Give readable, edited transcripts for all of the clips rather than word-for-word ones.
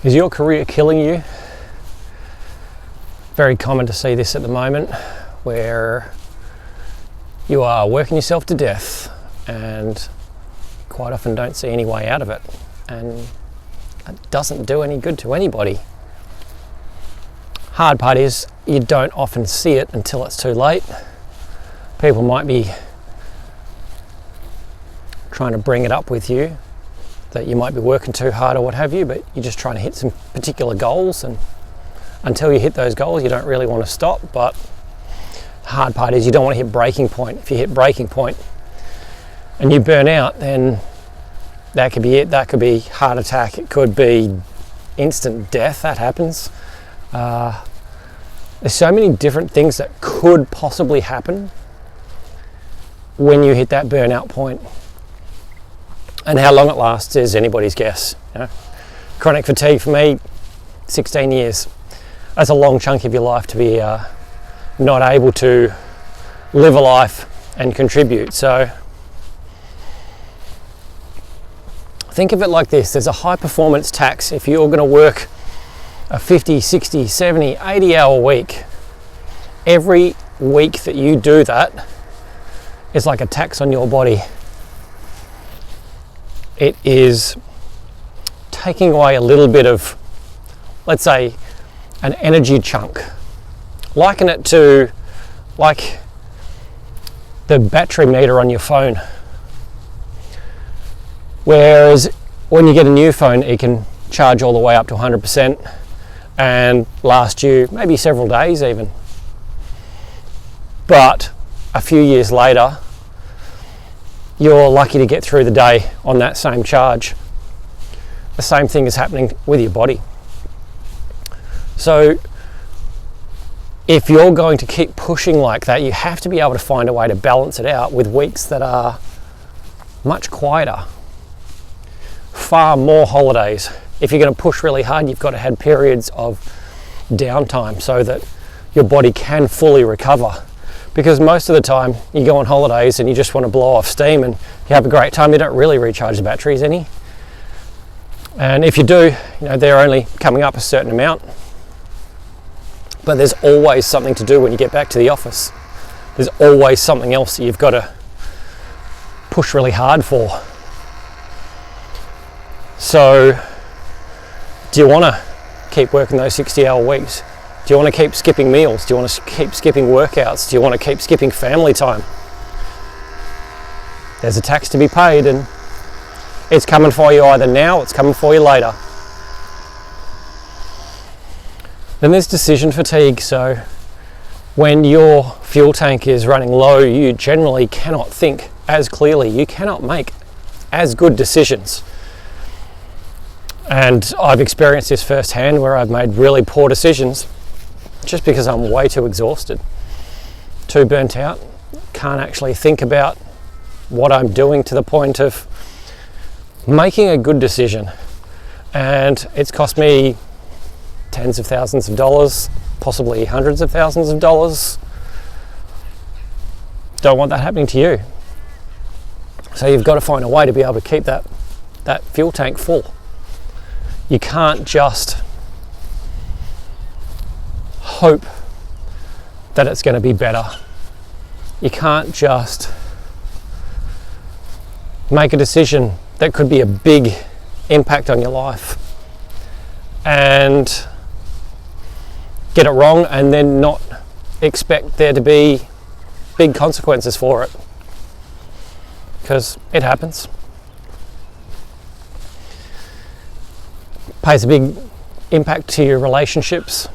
Is your career killing you? Very common to see this at the moment, where you are working yourself to death and quite often don't see any way out of it, and it doesn't do any good to anybody. Hard part is you don't often see it until it's too late. People might be trying to bring it up with you that you might be working too hard or what have you, but you're just trying to hit some particular goals, and until you hit those goals you don't really want to stop. But the hard part is you don't want to hit breaking point. If you hit breaking point and you burn out, then that could be it. That could be heart attack, it could be instant death. That happens. There's so many different things that could possibly happen when you hit that burnout point. And how long it lasts is anybody's guess. You know? Chronic fatigue for me, 16 years. That's a long chunk of your life to be not able to live a life and contribute. So think of it like this. There's a high performance tax if you're going to work a 50, 60, 70, 80 hour week. Every week that you do that is like a tax on your body. It is taking away a little bit of, let's say, an energy chunk. Liken it to like the battery meter on your phone. Whereas when you get a new phone, it can charge all the way up to 100% and last you maybe several days even. But a few years later, you're lucky to get through the day on that same charge. The same thing is happening with your body. So if you're going to keep pushing like that, you have to be able to find a way to balance it out with weeks that are much quieter, far more holidays. If you're going to push really hard, you've got to have periods of downtime so that your body can fully recover. Because most of the time you go on holidays and you just want to blow off steam and you have a great time, you don't really recharge the batteries any. And if you do, they're only coming up a certain amount. But there's always something to do when you get back to the office. There's always something else that you've got to push really hard for. So do you want to keep working those 60-hour weeks? Do you want to keep skipping meals? Do you want to keep skipping workouts? Do you want to keep skipping family time? There's a tax to be paid, and it's coming for you either now or it's coming for you later. Then there's decision fatigue. So when your fuel tank is running low, you generally cannot think as clearly. You cannot make as good decisions. And I've experienced this firsthand where I've made really poor decisions just because I'm way too exhausted, too burnt out, can't actually think about what I'm doing to the point of making a good decision. And it's cost me tens of thousands of dollars, possibly hundreds of thousands of dollars. Don't want that happening to you. So you've got to find a way to be able to keep that fuel tank full. You can't just hope that it's going to be better. You can't just make a decision that could be a big impact on your life and get it wrong and then not expect there to be big consequences for it, because it happens. Pays a big impact to your relationships.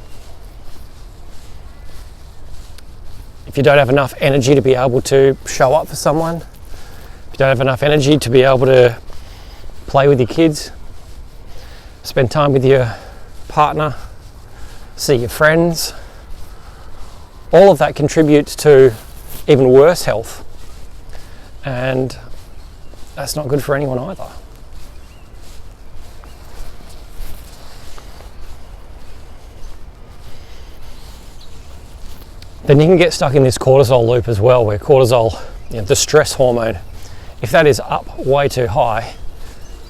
If you don't have enough energy to be able to show up for someone, if you don't have enough energy to be able to play with your kids, spend time with your partner, see your friends, all of that contributes to even worse health. And that's not good for anyone either. Then you can get stuck in this cortisol loop as well, where cortisol, the stress hormone, if that is up way too high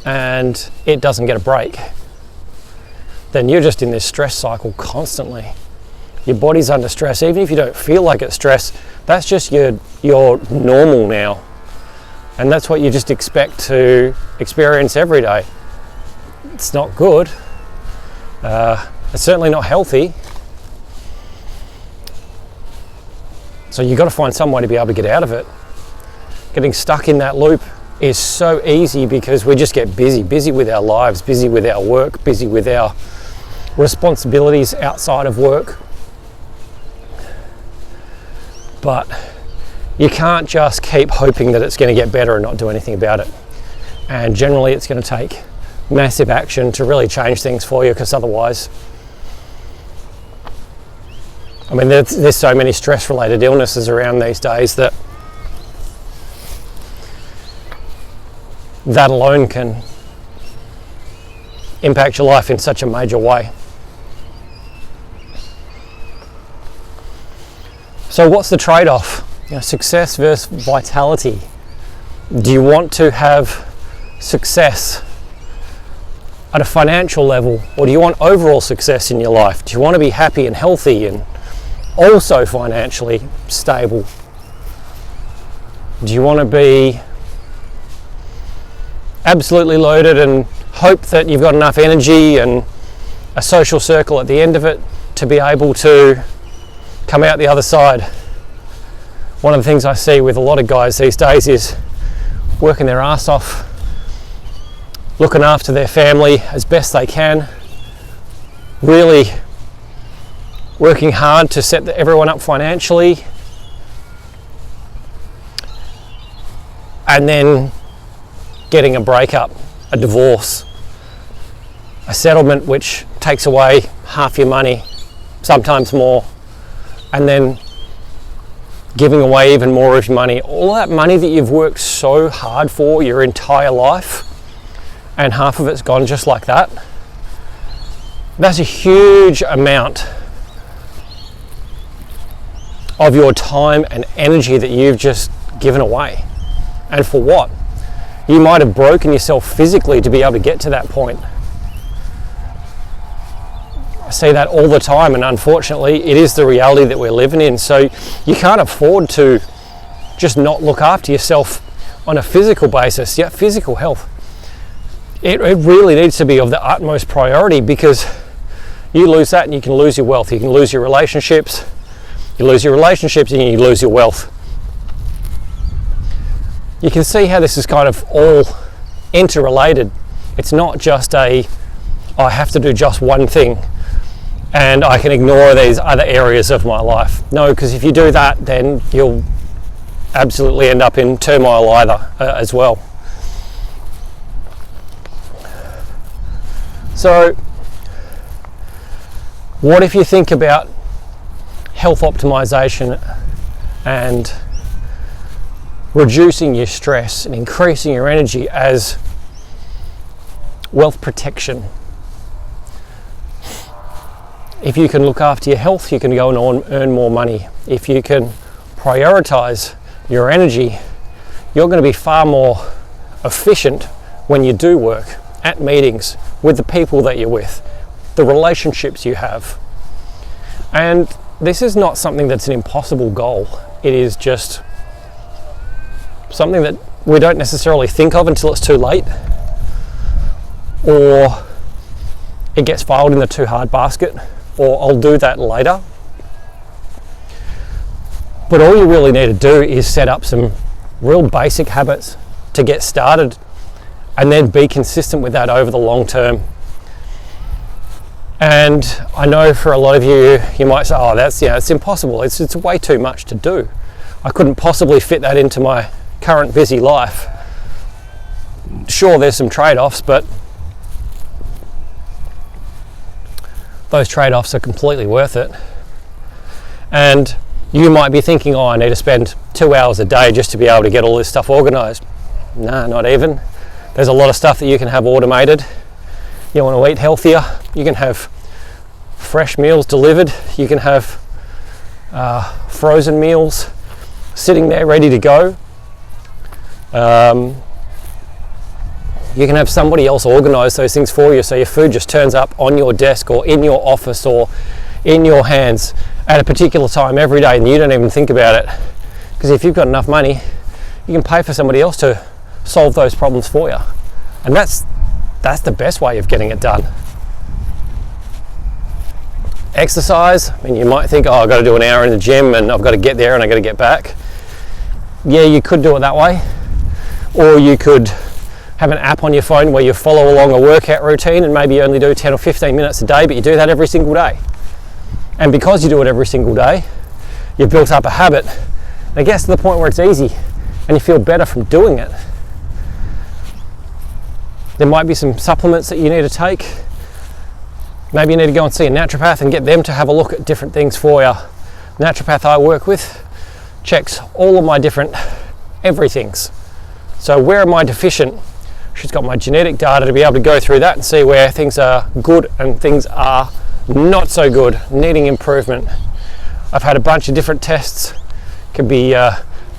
and it doesn't get a break, then you're just in this stress cycle constantly. Your body's under stress, even if you don't feel like it's stress. That's just your normal now, and that's what you just expect to experience every day. It's not good. It's certainly not healthy. So you've got to find some way to be able to get out of it. Getting stuck in that loop is so easy because we just get busy with our lives, busy with our work, busy with our responsibilities outside of work. But you can't just keep hoping that it's going to get better and not do anything about it. And generally it's going to take massive action to really change things for you, because otherwise, I mean, there's so many stress-related illnesses around these days that alone can impact your life in such a major way. So what's the trade-off? Success versus vitality. Do you want to have success at a financial level, or do you want overall success in your life? Do you want to be happy and healthy and also financially stable? Do you want to be absolutely loaded and hope that you've got enough energy and a social circle at the end of it to be able to come out the other side? One of the things I see with a lot of guys these days is working their ass off, looking after their family as best they can, really working hard to set everyone up financially, and then getting a breakup, a divorce, a settlement which takes away half your money, sometimes more, and then giving away even more of your money. All that money that you've worked so hard for your entire life, and half of it's gone just like that. That's a huge amount of your time and energy that you've just given away. And for what? You might have broken yourself physically to be able to get to that point. I see that all the time, and unfortunately it is the reality that we're living in. So you can't afford to just not look after yourself on a physical basis. Yeah, physical health. It really needs to be of the utmost priority, because you lose that and you can lose your wealth. You can lose your relationships. You lose your relationships and you lose your wealth. You can see how this is kind of all interrelated. It's not just I have to do just one thing and I can ignore these other areas of my life. No, because if you do that, then you'll absolutely end up in turmoil as well. So what if you think about health optimization and reducing your stress and increasing your energy as wealth protection? If you can look after your health, you can go and earn more money. If you can prioritize your energy, you're going to be far more efficient when you do work, at meetings, with the people that you're with, the relationships you have. And this is not something that's an impossible goal. It is just something that we don't necessarily think of until it's too late, or it gets filed in the too hard basket, or I'll do that later. But all you really need to do is set up some real basic habits to get started, and then be consistent with that over the long term. And I know for a lot of you, you might say, oh, that's, it's impossible. It's way too much to do. I couldn't possibly fit that into my current busy life. Sure, there's some trade-offs, but those trade-offs are completely worth it. And you might be thinking, oh, I need to spend 2 hours a day just to be able to get all this stuff organized. No, not even. There's a lot of stuff that you can have automated. You want to eat healthier, you can have fresh meals delivered. You can have frozen meals You can have somebody else organise those things for you, so your food just turns up on your desk or in your office or in your hands at a particular time every day, and you don't even think about it. Because if you've got enough money, you can pay for somebody else to solve those problems for you. And that's the best way of getting it done. Exercise, I mean, you might think, oh, I've got to do an hour in the gym and I've got to get there and I've got to get back. Yeah, you could do it that way. Or you could have an app on your phone where you follow along a workout routine and maybe you only do 10 or 15 minutes a day, but you do that every single day. And because you do it every single day, you've built up a habit. And it gets to the point where it's easy and you feel better from doing it. There might be some supplements that you need to take. Maybe you need to go and see a naturopath and get them to have a look at different things for you. Naturopath I work with checks all of my different everythings. So where am I deficient? She's got my genetic data to be able to go through that and see where things are good and things are not so good, needing improvement. I've had a bunch of different tests. It could be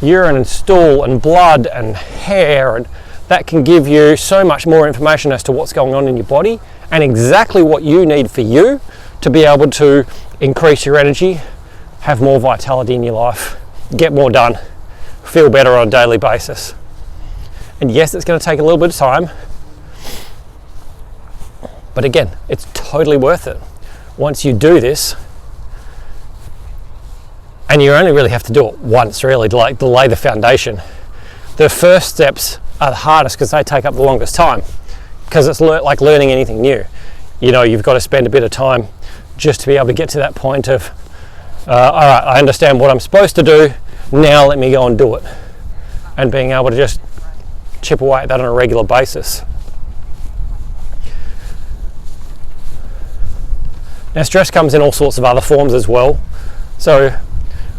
urine and stool and blood and hair, and that can give you so much more information as to what's going on in your body and exactly what you need for you to be able to increase your energy, have more vitality in your life, get more done, feel better on a daily basis. And yes, it's going to take a little bit of time, but again, it's totally worth it. Once you do this, and you only really have to do it once really to lay the foundation. The first steps are the hardest because they take up the longest time, because it's like learning anything new. You know, you've got to spend a bit of time just to be able to get to that point of, all right, I understand what I'm supposed to do, now let me go and do it. And being able to just chip away at that on a regular basis. Now, stress comes in all sorts of other forms as well. So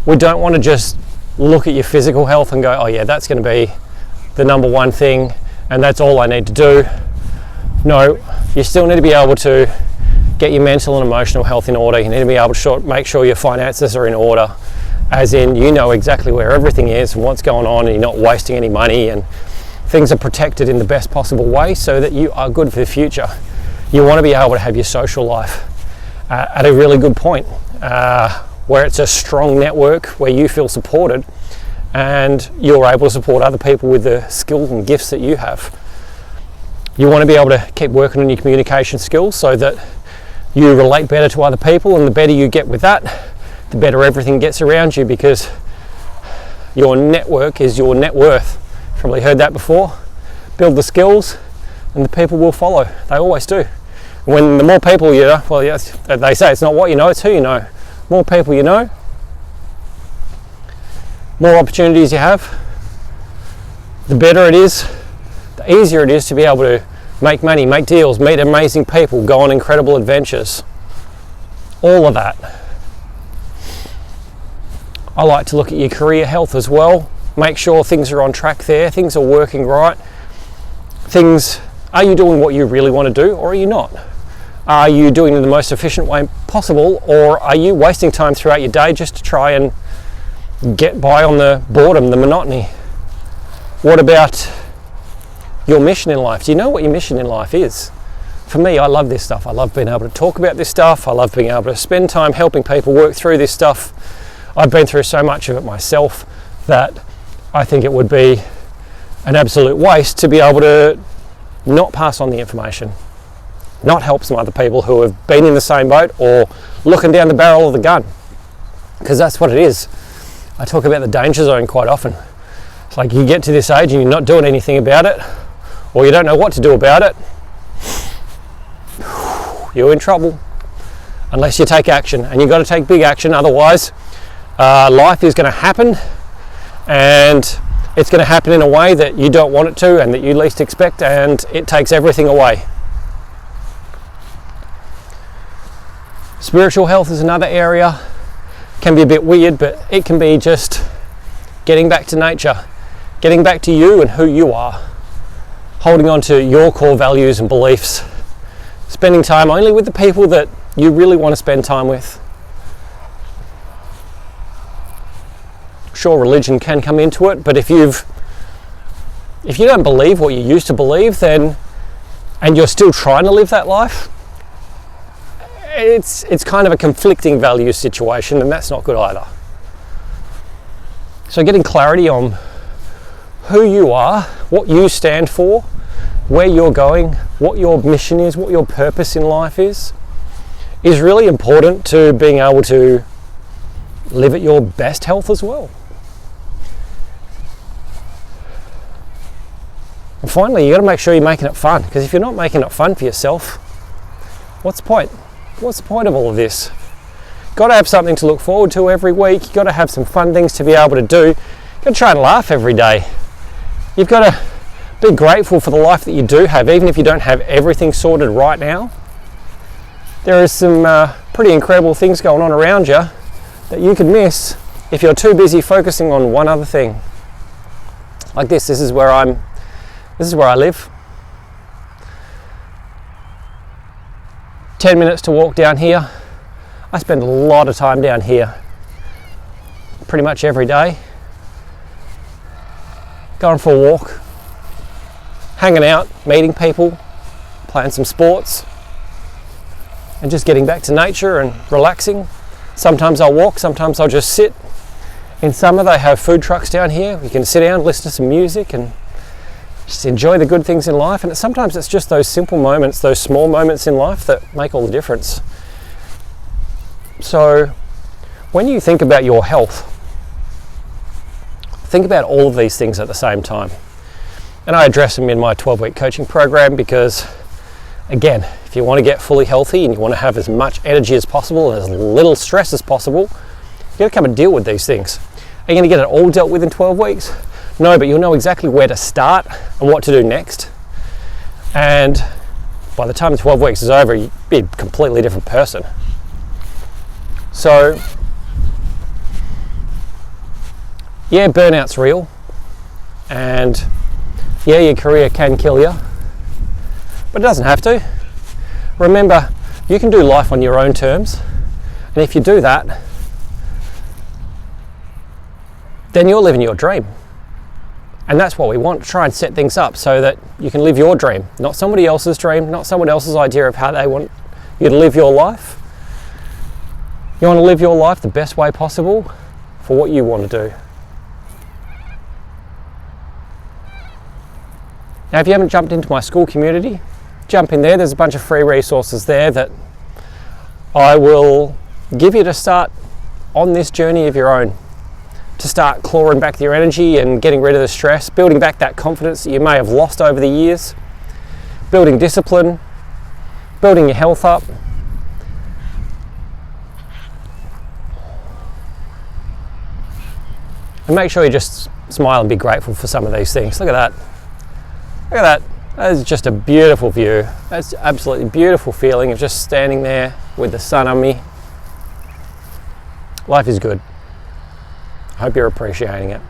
we don't want to just look at your physical health and go, oh yeah, that's going to be the number one thing and that's all I need to do. No, you still need to be able to get your mental and emotional health in order. You need to be able to make sure your finances are in order, as in you know exactly where everything is and what's going on, and you're not wasting any money, and things are protected in the best possible way so that you are good for the future. You want to be able to have your social life at a really good point, where it's a strong network, where you feel supported and you're able to support other people with the skills and gifts that you have. You want to be able to keep working on your communication skills so that you relate better to other people, and the better you get with that, the better everything gets around you, because your network is your net worth. Probably heard that before. Build the skills and the people will follow. They always do. When the more people you know, well, yes, they say it's not what you know, it's who you know. More people you know, more opportunities you have, the better it is, the easier it is to be able to make money, make deals, meet amazing people, go on incredible adventures. All of that. I like to look at your career health as well. Make sure things are on track there, things are working right. Are you doing what you really want to do, or are you not? Are you doing it in the most efficient way possible, or are you wasting time throughout your day just to try and get by on the boredom, the monotony? What about your mission in life? Do you know what your mission in life is? For me, I love this stuff. I love being able to talk about this stuff. I love being able to spend time helping people work through this stuff. I've been through so much of it myself that I think it would be an absolute waste to be able to not pass on the information, not help some other people who have been in the same boat or looking down the barrel of the gun, because that's what it is. I talk about the danger zone quite often. It's like you get to this age and you're not doing anything about it, or you don't know what to do about it, you're in trouble unless you take action, and you've got to take big action. Otherwise life is going to happen, and it's going to happen in a way that you don't want it to and that you least expect, and it takes everything away. Spiritual health is another area. Can be a bit weird, but it can be just getting back to nature, getting back to you and who you are, holding on to your core values and beliefs, spending time only with the people that you really want to spend time with. Sure, religion can come into it, but if you don't believe what you used to believe, then and you're still trying to live that life, it's kind of a conflicting value situation, and that's not good either. So getting clarity on who you are, what you stand for, where you're going, what your mission is, what your purpose in life is really important to being able to live at your best health as well. And finally, you got to make sure you're making it fun, because if you're not making it fun for yourself, what's the point? What's the point of all of this? You've got to have something to look forward to every week. You've got to have some fun things to be able to do. You've got to try and laugh every day. You've got to be grateful for the life that you do have, even if you don't have everything sorted right now. There is some pretty incredible things going on around you that you could miss if you're too busy focusing on one other thing. Like this. This is where I live. 10 minutes to walk down here. I spend a lot of time down here, pretty much every day. Going for a walk, hanging out, meeting people, playing some sports, and just getting back to nature and relaxing. Sometimes I'll walk, sometimes I'll just sit. In summer they have food trucks down here. You can sit down, listen to some music, and just enjoy the good things in life. And sometimes it's just those simple moments, those small moments in life that make all the difference. So when you think about your health, think about all of these things at the same time. And I address them in my 12-week coaching program because, again, if you want to get fully healthy and you want to have as much energy as possible and as little stress as possible, you've got to come and deal with these things. Are you going to get it all dealt with in 12 weeks? No, but you'll know exactly where to start and what to do next. And by the time the 12 weeks is over, you'll be a completely different person. So, yeah, burnout's real. And yeah, your career can kill you. But it doesn't have to. Remember, you can do life on your own terms. And if you do that, then you're living your dream. And that's what we want, to try and set things up so that you can live your dream, not somebody else's dream, not someone else's idea of how they want you to live your life. You want to live your life the best way possible for what you want to do. Now, if you haven't jumped into my school community, jump in there. There's a bunch of free resources there that I will give you to start on this journey of your own, to start clawing back your energy and getting rid of the stress, building back that confidence that you may have lost over the years, building discipline, building your health up. And make sure you just smile and be grateful for some of these things. Look at that. Look at that. That is just a beautiful view. That's an absolutely beautiful feeling of just standing there with the sun on me. Life is good. I hope you're appreciating it.